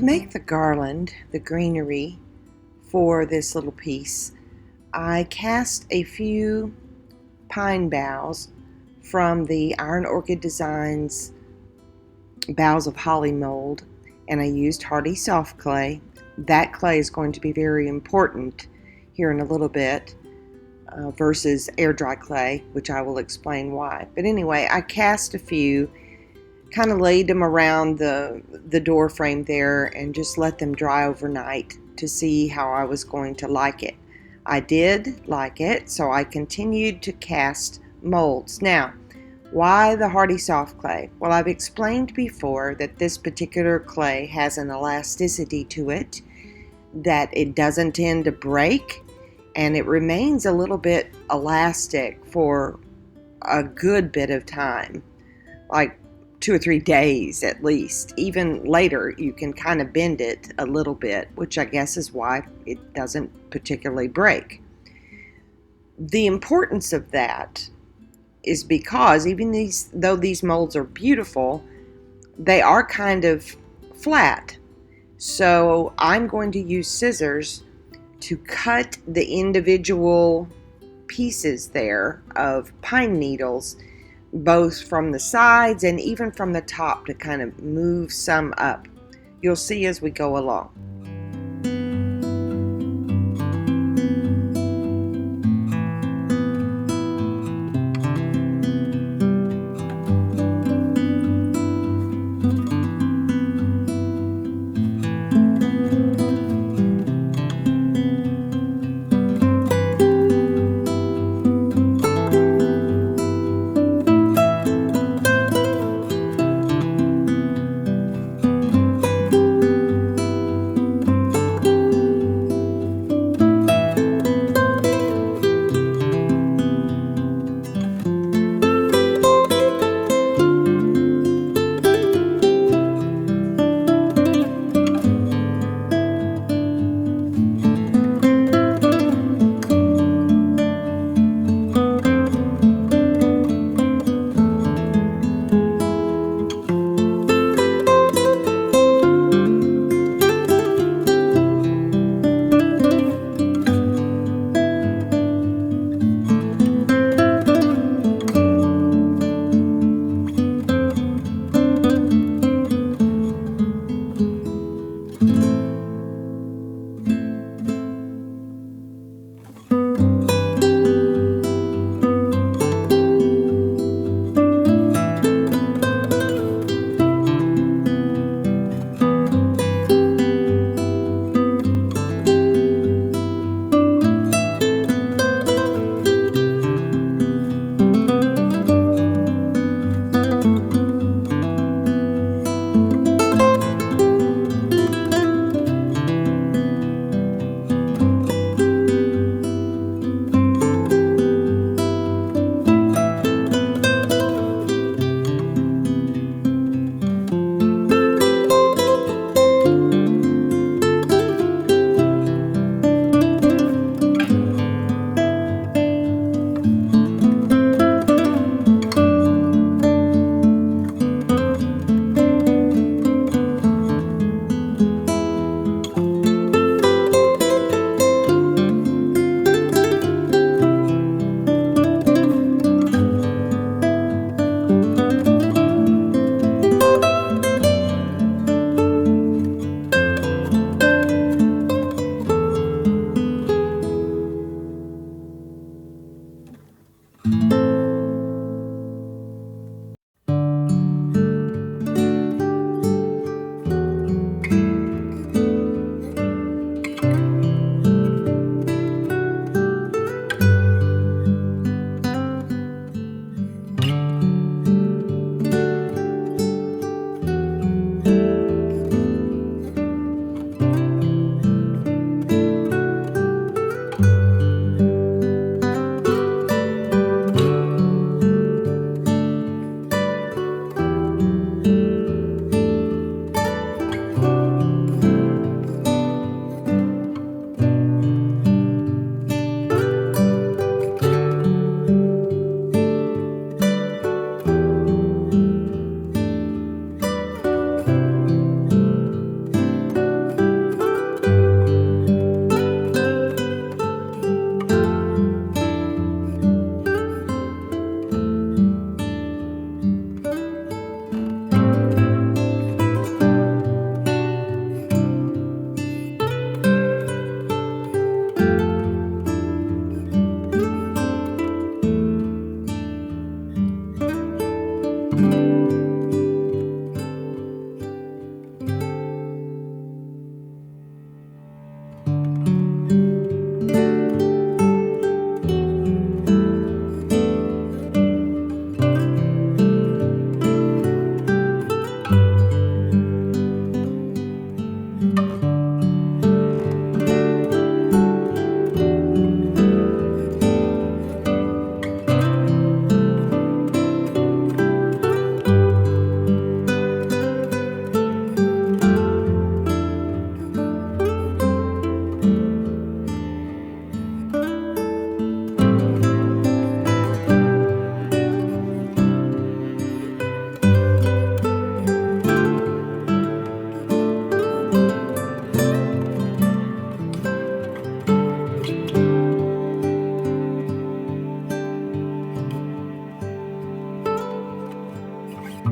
make the garland, the greenery for this little piece, I cast a few pine boughs from the Iron Orchid Designs Boughs of Holly mold, and I used hardy soft clay. That clay is going to be very important here in a little bit versus air dry clay, which I will explain why. But anyway, I cast a few, kind of laid them around the door frame there and just let them dry overnight to see how I was going to like it. I did like it, so I continued to cast molds. Now, why the hardy soft clay? Well, I've explained before that this particular clay has an elasticity to it, that it doesn't tend to break, and it remains a little bit elastic for a good bit of time, like 2 or 3 days at least. Even later, you can kind of bend it a little bit, which I guess is why it doesn't particularly break. The importance of that is because even though these molds are beautiful, they are kind of flat. So I'm going to use scissors to cut the individual pieces there of pine needles, both from the sides and even from the top, to kind of move some up. You'll see as we go along.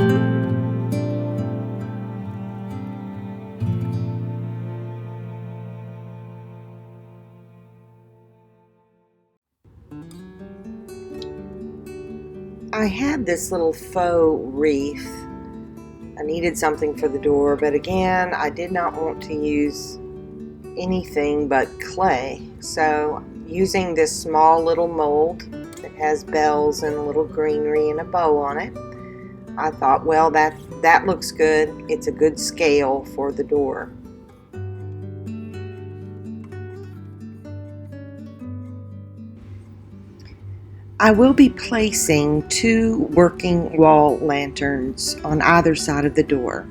I had this little faux wreath. I needed something for the door, but again, I did not want to use anything but clay. So using this small little mold that has bells and a little greenery and a bow on it, I thought, well, that looks good. It's a good scale for the door. I will be placing 2 working wall lanterns on either side of the door.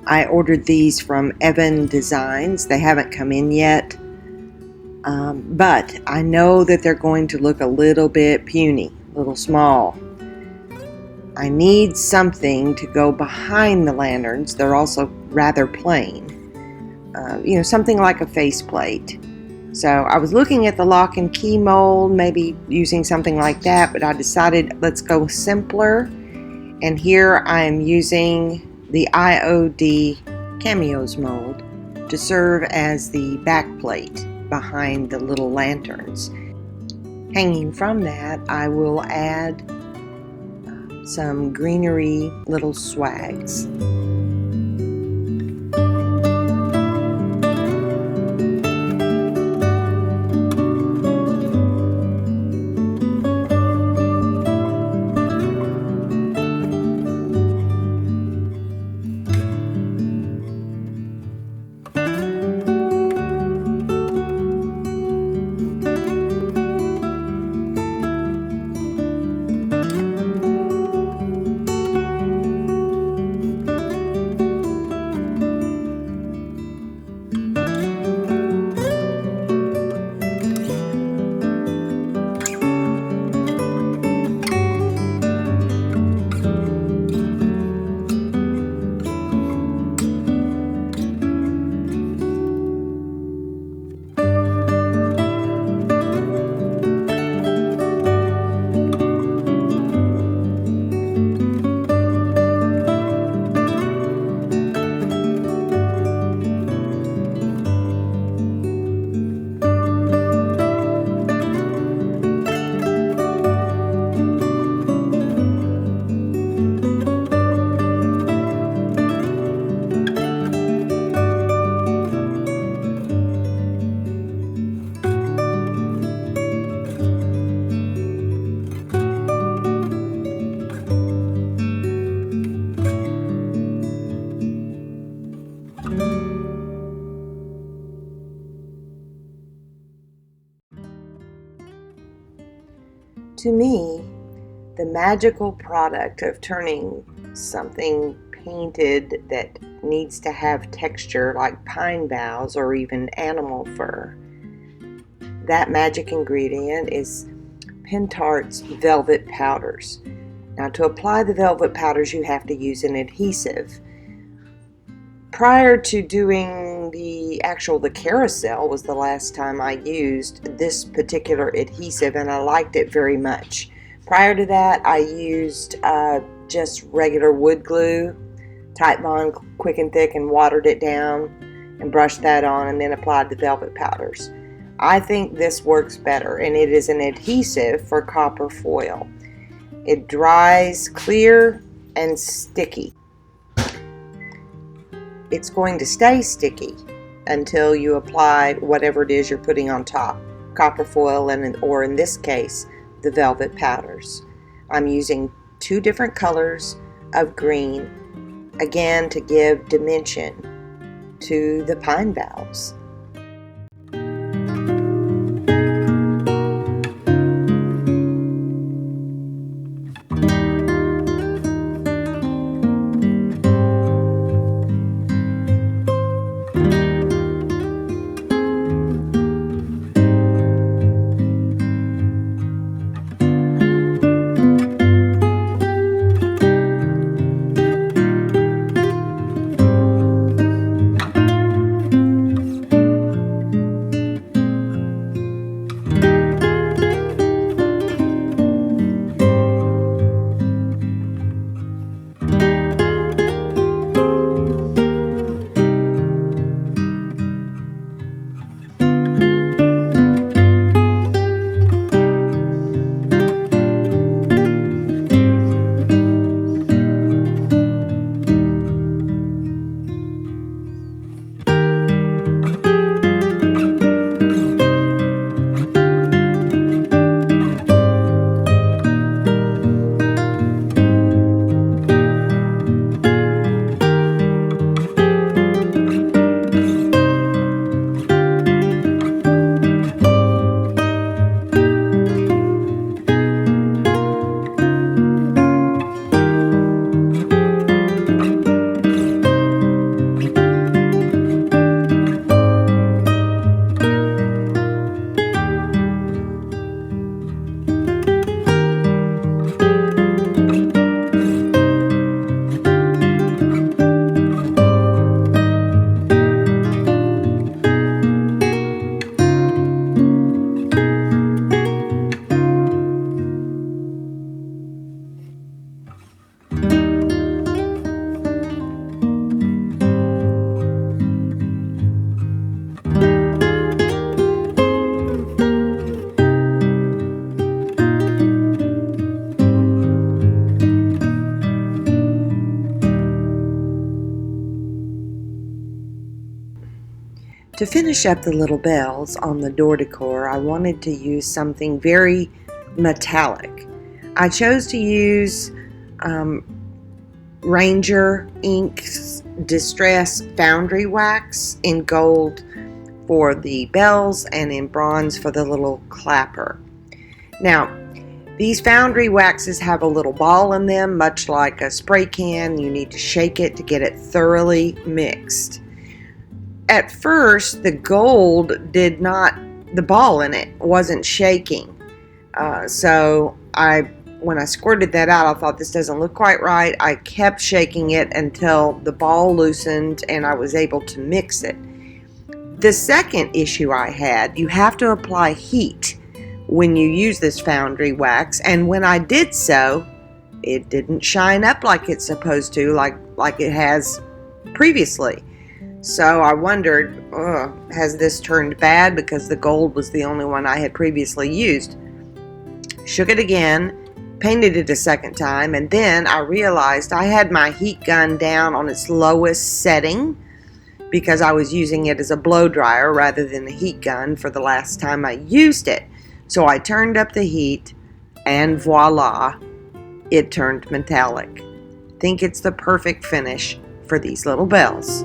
I ordered these from Evan Designs. They haven't come in yet, but I know that they're going to look a little bit puny, a little small. I need something to go behind the lanterns. They're also rather plain. Something like a faceplate. So I was looking at the lock and key mold, maybe using something like that, but I decided let's go simpler. And here I am using the IOD Cameos Mold to serve as the back plate behind the little lanterns. Hanging from that, I will add some greenery little swags. To me, the magical product of turning something painted that needs to have texture like pine boughs or even animal fur, that magic ingredient is Pentart's velvet powders. Now, to apply the velvet powders, you have to use an adhesive. Prior to doing the carousel was the last time I used this particular adhesive, and I liked it very much. Prior to that, I used just regular wood glue, Titebond Quick and Thick, and watered it down and brushed that on and then applied the velvet powders. I think this works better, and it is an adhesive for copper foil. It dries clear and sticky. It's going to stay sticky until you apply whatever it is you're putting on top, copper foil or in this case, the velvet powders. I'm using 2 different colors of green, again to give dimension to the pine boughs. To finish up the little bells on the door decor, I wanted to use something very metallic. I chose to use Ranger Ink's Distress Foundry Wax in gold for the bells and in bronze for the little clapper. Now, these foundry waxes have a little ball in them, much like a spray can. You need to shake it to get it thoroughly mixed. At first, the gold the ball in it wasn't shaking. So when I squirted that out, I thought this doesn't look quite right. I kept shaking it until the ball loosened and I was able to mix it. The second issue I had, you have to apply heat when you use this foundry wax, and when I did so, it didn't shine up like it's supposed to, like it has previously. So I wondered, has this turned bad because the gold was the only one I had previously used? Shook it again, painted it a second time, and then I realized I had my heat gun down on its lowest setting because I was using it as a blow dryer rather than a heat gun for the last time I used it. So I turned up the heat, and voila, it turned metallic. Think it's the perfect finish for these little bells.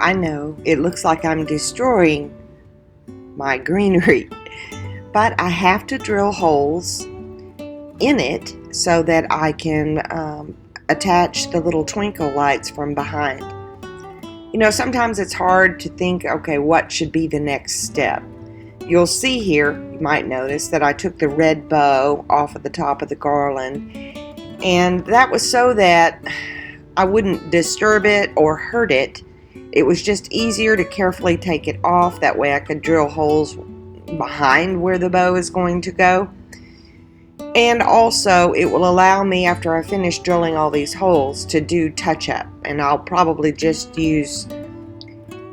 I know, it looks like I'm destroying my greenery, but I have to drill holes in it so that I can attach the little twinkle lights from behind. You know, sometimes it's hard to think, okay, what should be the next step? You'll see here, you might notice that I took the red bow off of the top of the garland, and that was so that I wouldn't disturb it or hurt it. It was just easier to carefully take it off. That way I could drill holes behind where the bow is going to go. And also it will allow me, after I finish drilling all these holes, to do touch-up. And I'll probably just use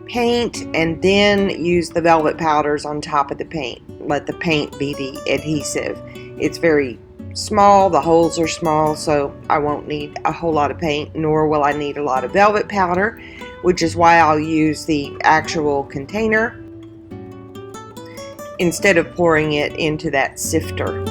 paint and then use the velvet powders on top of the paint. Let the paint be the adhesive. It's very small, the holes are small, so I won't need a whole lot of paint, nor will I need a lot of velvet powder, which is why I'll use the actual container instead of pouring it into that sifter.